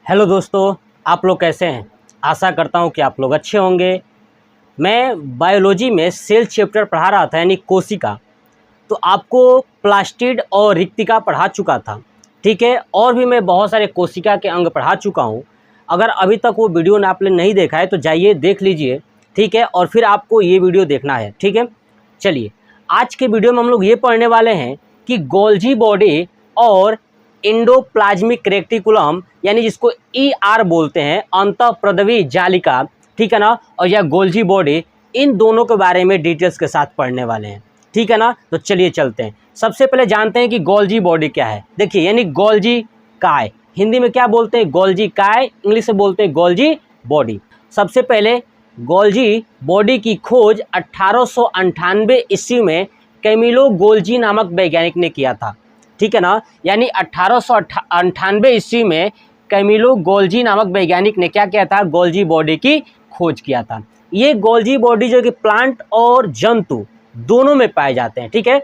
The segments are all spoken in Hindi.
हेलो दोस्तों, आप लोग कैसे हैं। आशा करता हूं कि आप लोग अच्छे होंगे। मैं बायोलॉजी में सेल चैप्टर पढ़ा रहा था, यानी कोशिका। तो आपको प्लास्टिड और रिक्तिका पढ़ा चुका था, ठीक है। और भी मैं बहुत सारे कोशिका के अंग पढ़ा चुका हूं। अगर अभी तक वो वीडियो आपने नहीं देखा है तो जाइए देख लीजिए, ठीक है। और फिर आपको ये वीडियो देखना है, ठीक है। चलिए, आज के वीडियो में हम लोग ये पढ़ने वाले हैं कि गोल्जी बॉडी और इंडोप्लाज्मिक रेटिकुलम, यानी जिसको ER बोलते हैं, अंतःप्रदवी जालिका, ठीक है ना, और यह गोल्जी बॉडी, इन दोनों के बारे में डिटेल्स के साथ पढ़ने वाले हैं, ठीक है ना। तो चलिए चलते हैं। सबसे पहले जानते हैं कि गोल्जी बॉडी क्या है। देखिए, यानी गोल्जी काय, हिंदी में क्या बोलते हैं, गोल्जी काय, इंग्लिश में बोलते हैं गोल्जी बॉडी। सबसे पहले गोल्जी बॉडी की खोज 1898 ईस्वी में कैमिलो गोल्जी नामक वैज्ञानिक ने किया था, ठीक है ना। यानी 1898 ईस्वी में कैमिलो गोल्जी नामक वैज्ञानिक ने क्या किया था, गोल्जी बॉडी की खोज किया था। ये गोल्जी बॉडी जो कि प्लांट और जंतु दोनों में पाए जाते हैं, ठीक है।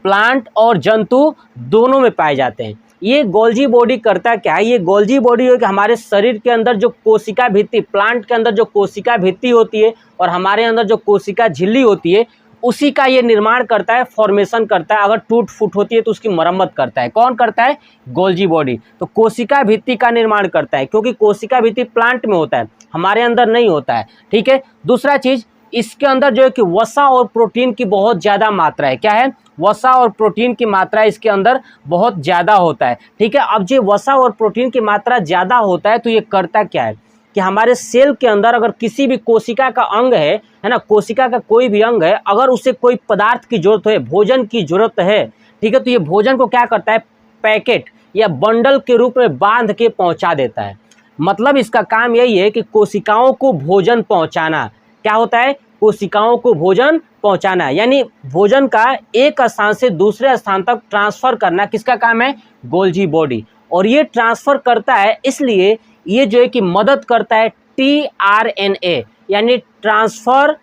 प्लांट और जंतु दोनों में पाए जाते हैं। ये गोल्जी बॉडी करता क्या है, ये गोल्जी बॉडी जो कि हमारे शरीर के अंदर जो कोशिका भित्ति, प्लांट के अंदर जो कोशिका भित्ति होती है और हमारे अंदर जो कोशिका झिल्ली होती है, उसी का ये निर्माण करता है, फॉर्मेशन करता है। अगर टूट फूट होती है तो उसकी मरम्मत करता है। कौन करता है, गोल्जी बॉडी। तो कोशिका भित्ति का निर्माण करता है, क्योंकि कोशिका भित्ति प्लांट में होता है, हमारे अंदर नहीं होता है, ठीक है। दूसरा चीज, इसके अंदर जो है कि वसा और प्रोटीन की बहुत ज़्यादा मात्रा है। क्या है, वसा और प्रोटीन की मात्रा इसके अंदर बहुत ज़्यादा होता है, ठीक है। अब जो वसा और प्रोटीन की मात्रा ज़्यादा होता है तो ये करता क्या है कि हमारे सेल के अंदर अगर किसी भी कोशिका का अंग है ना, कोशिका का कोई भी अंग है, अगर उसे कोई पदार्थ की जरूरत है, भोजन की जरूरत है, ठीक है, तो ये भोजन को क्या करता है, पैकेट या बंडल के रूप में बांध के पहुंचा देता है। मतलब इसका काम यही है कि कोशिकाओं को भोजन पहुंचाना। क्या होता है, कोशिकाओं को भोजन पहुंचाना, यानी भोजन का एक स्थान से दूसरे स्थान तक ट्रांसफर करना किसका काम है, गोल्जी बॉडी। और ये ट्रांसफर करता है, इसलिए ये जो है कि मदद करता है tRNA, यानी ट्रांसफर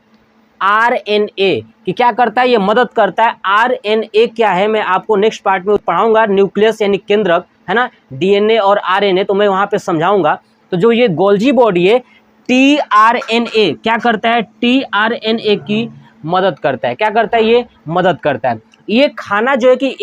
RNA कि क्या करता है, ये मदद करता है। RNA क्या है, मैं आपको नेक्स्ट पार्ट में पढ़ाऊंगा। न्यूक्लियस यानी केंद्रक, है ना, DNA और RNA, तो मैं वहां पे समझाऊंगा। तो जो ये गोल्जी बॉडी है, tRNA क्या करता है, tRNA की मदद करता है। क्या करता है, ये मदद करता है। ये खाना जो है कि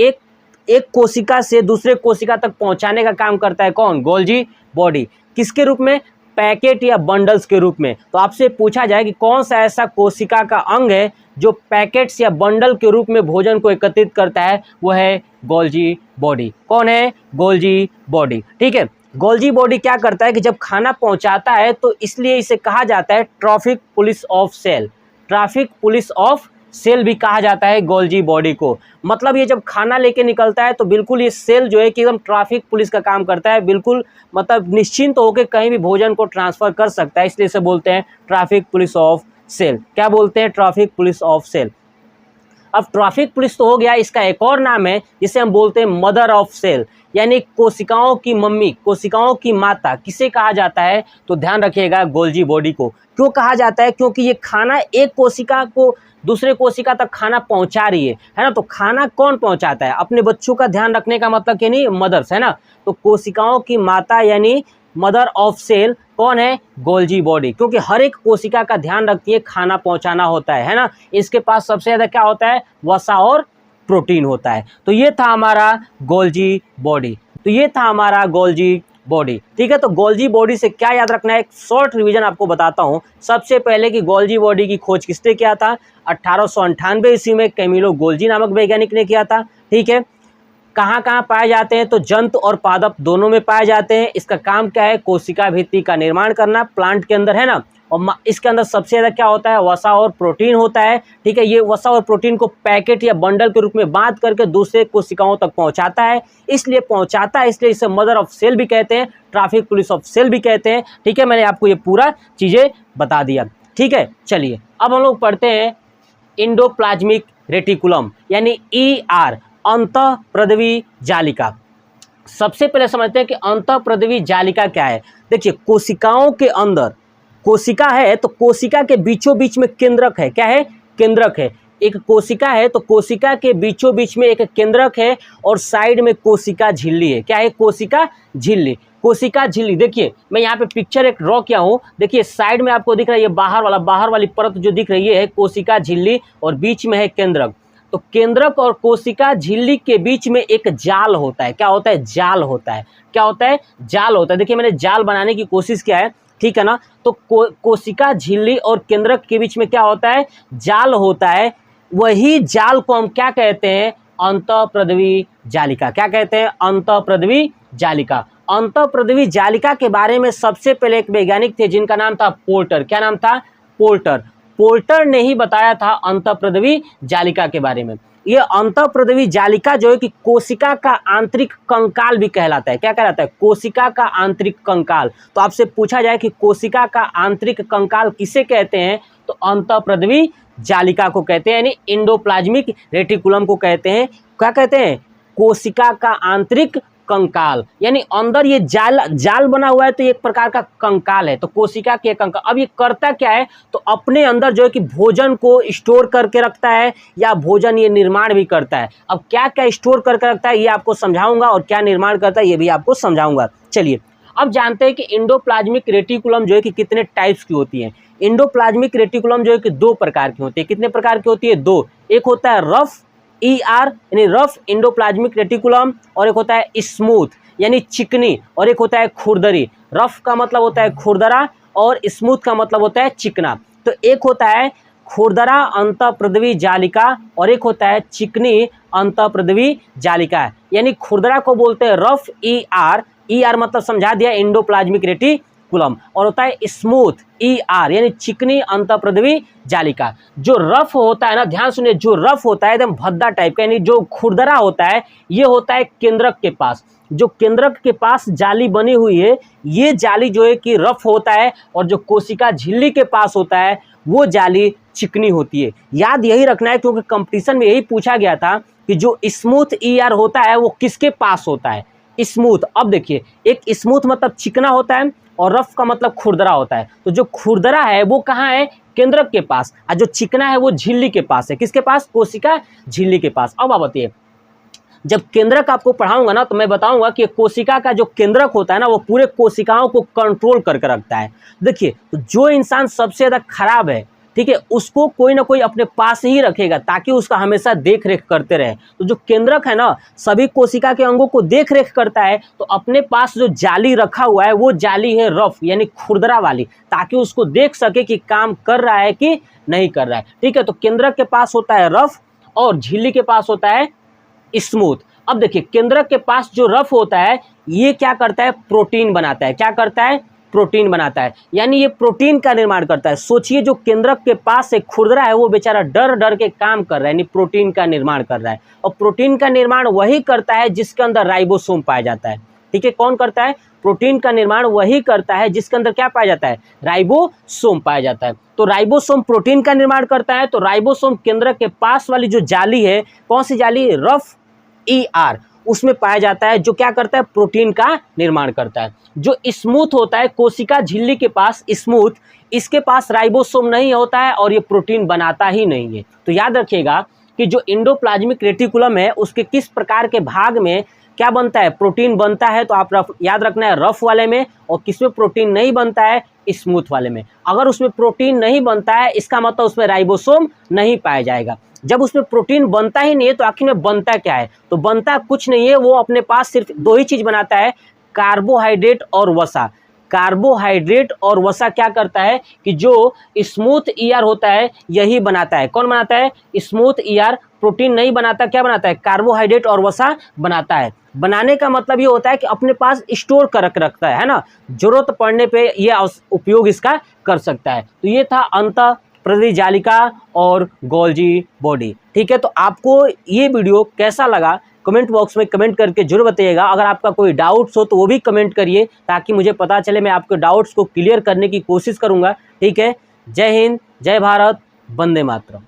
एक कोशिका से दूसरे कोशिका तक पहुंचाने का काम करता है। कौन, गोल्जी बॉडी। किसके रूप में, पैकेट या बंडल्स के रूप में। तो आपसे पूछा जाए कि कौन सा ऐसा कोशिका का अंग है जो पैकेट्स या बंडल के रूप में भोजन को एकत्रित करता है, वो है गोल्जी बॉडी। कौन है, गोल्जी बॉडी, ठीक है। गोल्जी बॉडी क्या करता है कि जब खाना पहुंचाता है तो इसलिए इसे कहा जाता है traffic police of cell. Traffic police of cell भी कहा जाता है गोल्जी बॉडी को। मतलब ये जब खाना लेके निकलता है तो बिल्कुल ये सेल जो है कि एकदम ट्रैफिक पुलिस का काम करता है, बिल्कुल मतलब निश्चिंत होकर कहीं भी भोजन को ट्रांसफर कर सकता है, इसलिए इसे बोलते हैं ट्रैफिक पुलिस ऑफ सेल। क्या बोलते हैं, ट्रैफिक पुलिस ऑफ सेल। अब ट्रैफिक पुलिस तो हो गया, इसका एक और नाम है जिसे हम बोलते हैं मदर ऑफ सेल, यानी कोशिकाओं की मम्मी, कोशिकाओं की माता किसे कहा जाता है, तो ध्यान रखिएगा गोल्जी बॉडी को। क्यों कहा जाता है, क्योंकि ये खाना एक कोशिका को दूसरे कोशिका तक खाना पहुंचा रही है ना। तो खाना कौन पहुंचाता है, अपने बच्चों का ध्यान रखने का मतलब क्या, नहीं, मदर्स, है ना। तो कोशिकाओं की माता यानी मदर ऑफ सेल कौन है, गोल्जी बॉडी, क्योंकि हर एक कोशिका का ध्यान रखती है, खाना पहुंचाना होता है ना। इसके पास सबसे ज्यादा क्या होता है, वसा और प्रोटीन होता है। तो ये था हमारा गोल्जी बॉडी, तो ये था हमारा गोल्जी बॉडी, ठीक है। तो गोल्जी बॉडी से क्या याद रखना है, एक शॉर्ट रिवीजन आपको बताता हूं। सबसे पहले कि गोल्जी बॉडी की खोज किसने किया था, 1898 ईस्वी में कैमिलो गोल्जी नामक वैज्ञानिक ने किया था, ठीक है। कहाँ कहाँ पाए जाते हैं, तो जंतु और पादप दोनों में पाए जाते हैं। इसका काम क्या है, कोशिका भित्ति का निर्माण करना, प्लांट के अंदर, है ना। और इसके अंदर सबसे ज़्यादा क्या होता है, वसा और प्रोटीन होता है, ठीक है। ये वसा और प्रोटीन को पैकेट या बंडल के रूप में बांध करके दूसरे कोशिकाओं तक पहुंचाता है, इसलिए पहुंचाता है, इसलिए इसे मदर ऑफ सेल भी कहते हैं, ट्रैफिक पुलिस ऑफ सेल भी कहते हैं, ठीक है। मैंने आपको ये पूरा चीज़ें बता दिया, ठीक है। चलिए अब हम लोग पढ़ते हैं इंडोप्लाज्मिक रेटिकुलम, यानी ER, अंतःप्रदवी जालिका। सबसे पहले समझते हैं कि अंतःप्रदवी जालिका क्या है। देखिए, कोशिकाओं के अंदर कोशिका है तो कोशिका के बीचों बीच में केंद्रक है। क्या है, केंद्रक है। एक कोशिका है तो कोशिका के बीचों बीच में एक केंद्रक है और साइड में कोशिका झिल्ली है। क्या है, कोशिका झिल्ली। कोशिका झिल्ली, देखिए मैं यहाँ पे पिक्चर एक ड्रॉ किया हूँ, देखिए साइड में आपको दिख रहा है ये बाहर वाली परत जो दिख रही है कोशिका झिल्ली, और बीच में है केंद्रक। तो केंद्रक और कोशिका झिल्ली के बीच में एक जाल होता है। क्या होता है? जाल होता है। क्या होता है? जाल होता है। देखिए मैंने जाल बनाने की कोशिश किया है, ठीक है ना। तो कोशिका झिल्ली और केंद्रक के बीच में क्या होता है? जाल होता है। वही जाल को हम क्या कहते हैं? अंतःप्रदवी जालिका। क्या कहते हैं? अंतःप्रदवी जालिका। अंतःप्रदवी जालिका के बारे में सबसे पहले एक वैज्ञानिक थे जिनका नाम था पोल्टर। क्या नाम था? पोल्टर। पोल्टर ने ही बताया था अंतःप्रदवी जालिका के बारे में। ये अंतःप्रदवी जालिका जो है कि कोशिका का आंतरिक कंकाल भी कहलाता है। क्या कहलाता है? कोशिका का आंतरिक कंकाल। तो आपसे पूछा जाए कि कोशिका का आंतरिक कंकाल किसे कहते हैं, तो अंतःप्रदवी जालिका को कहते हैं, यानी एंडोप्लाज्मिक रेटिकुलम को कहते हैं। क्या कहते हैं? कोशिका का आंतरिक कंकाल, यानी अंदर ये जाल बना हुआ है, तो ये एक प्रकार का कंकाल है। तो कोशिका के कंकाल। अब ये करता क्या है? तो अपने अंदर जो है कि भोजन को स्टोर करके रखता है, या भोजन ये निर्माण भी करता है। अब क्या क्या स्टोर करके रखता है ये आपको समझाऊंगा, और क्या निर्माण करता है ये भी आपको समझाऊंगा। चलिए अब जानते हैं कि एंडोप्लाज्मिक रेटिकुलम जो है कि कितने टाइप्स की होती है। एंडोप्लाज्मिक रेटिकुलम जो है कि 2 प्रकार की होती है। कितने प्रकार की होती है? 2। एक होता है रफ ER यानी रफ एंडोप्लाज्मिक रेटिकुलम, और एक होता है स्मूथ यानी चिकनी, और एक होता है खुरदरी। रफ का मतलब होता है खुरदरा, और स्मूथ का मतलब होता है चिकना। तो एक होता है खुरदरा अंतःप्रदवी जालिका, और एक होता है चिकनी अंतःप्रदवी जालिका। यानी खुरदरा को बोलते हैं रफ ER मतलब समझा दिया एंडोप्लाज्मिक रेटिकुलम, और होता है स्मूथ ER यानी चिकनी अंतःप्रदवी जालिका। जो रफ होता है ना, ध्यान सुनिए, जो रफ होता है एकदम भद्दा टाइप का, यानी जो खुरदरा होता है ये होता है केंद्रक के पास। जो केंद्रक के पास जाली बनी हुई है ये जाली जो है कि रफ होता है, और जो कोशिका झिल्ली के पास होता है वो जाली चिकनी होती है। याद यही रखना है, क्योंकि कंपटीशन में यही पूछा गया था कि जो स्मूथ ER होता है वो किसके पास होता है? स्मूथ। अब देखिए, एक स्मूथ मतलब चिकना होता है, और रफ का मतलब खुरदरा होता है। तो जो खुरदरा है वो कहाँ है? केंद्रक के पास, और जो चिकना है वो झिल्ली के पास है। किसके पास? कोशिका झिल्ली के पास। अब आप बताइए, जब केंद्रक आपको पढ़ाऊंगा ना तो मैं बताऊंगा कि कोशिका का जो केंद्रक होता है ना वो पूरे कोशिकाओं को कंट्रोल करके रखता है। देखिए, तो जो इंसान सबसे ज़्यादा खराब है, ठीक है, उसको कोई ना कोई अपने पास ही रखेगा ताकि उसका हमेशा देख रेख करते रहे। तो जो केंद्रक है ना सभी कोशिका के अंगों को देख रेख करता है, तो अपने पास जो जाली रखा हुआ है वो जाली है रफ यानी खुरदरा वाली, ताकि उसको देख सके कि काम कर रहा है कि नहीं कर रहा है। ठीक है, तो केंद्रक के पास होता है रफ, और झिल्ली के पास होता है स्मूथ। अब देखिए, केंद्रक के पास जो रफ होता है ये क्या करता है? प्रोटीन बनाता है। क्या करता है? प्रोटीन बनाता है, यानी ये प्रोटीन का निर्माण करता है। सोचिए, जो केंद्रक के पास एक खुरदरा है वो बेचारा डर डर के काम कर रहा है, यानी प्रोटीन का निर्माण कर रहा है। और प्रोटीन का निर्माण वही करता है जिसके अंदर राइबोसोम पाया जाता है। ठीक है, कौन करता है? प्रोटीन का निर्माण वही करता है जिसके अंदर क्या पाया जाता है? राइबोसोम पाया जाता है। तो राइबोसोम प्रोटीन का निर्माण करता है। तो राइबोसोम केंद्रक के पास वाली जो जाली है, कौन सी जाली? रफ ER, उसमें पाया जाता है, जो क्या करता है? प्रोटीन का निर्माण करता है। जो स्मूथ होता है कोशिका झिल्ली के पास, स्मूथ, इसके पास राइबोसोम नहीं होता है और ये प्रोटीन बनाता ही नहीं है। तो याद रखिएगा कि जो एंडोप्लाज्मिक रेटिकुलम है उसके किस प्रकार के भाग में क्या बनता है? प्रोटीन बनता है। तो आप याद रखना है रफ वाले में, और किसमें प्रोटीन नहीं बनता है? स्मूथ वाले में। अगर उसमें प्रोटीन नहीं बनता है इसका मतलब उसमें राइबोसोम नहीं पाया जाएगा। जब उसमें प्रोटीन बनता ही नहीं है तो आखिर में बनता क्या है? तो बनता कुछ नहीं है, वो अपने पास सिर्फ 2 ही चीज़ बनाता है, कार्बोहाइड्रेट और वसा। कार्बोहाइड्रेट और वसा क्या करता है कि जो स्मूथ ER होता है यही बनाता है। कौन बनाता है? Smooth ER। प्रोटीन नहीं बनाता, क्या बनाता है? कार्बोहाइड्रेट और वसा बनाता है। बनाने का मतलब ये होता है कि अपने पास स्टोर कर रखता है ना, जरूरत पड़ने पे ये उपयोग इसका कर सकता है। तो ये था अंतःप्रदवी जालिका और गोल्जी बॉडी। ठीक है, तो आपको ये वीडियो कैसा लगा कमेंट बॉक्स में कमेंट करके जरूर बताइएगा। अगर आपका कोई डाउट्स हो तो वो भी कमेंट करिए, ताकि मुझे पता चले, मैं आपके डाउट्स को क्लियर करने की कोशिश करूँगा। ठीक है, जय हिंद, जय भारत, वंदे मातरम।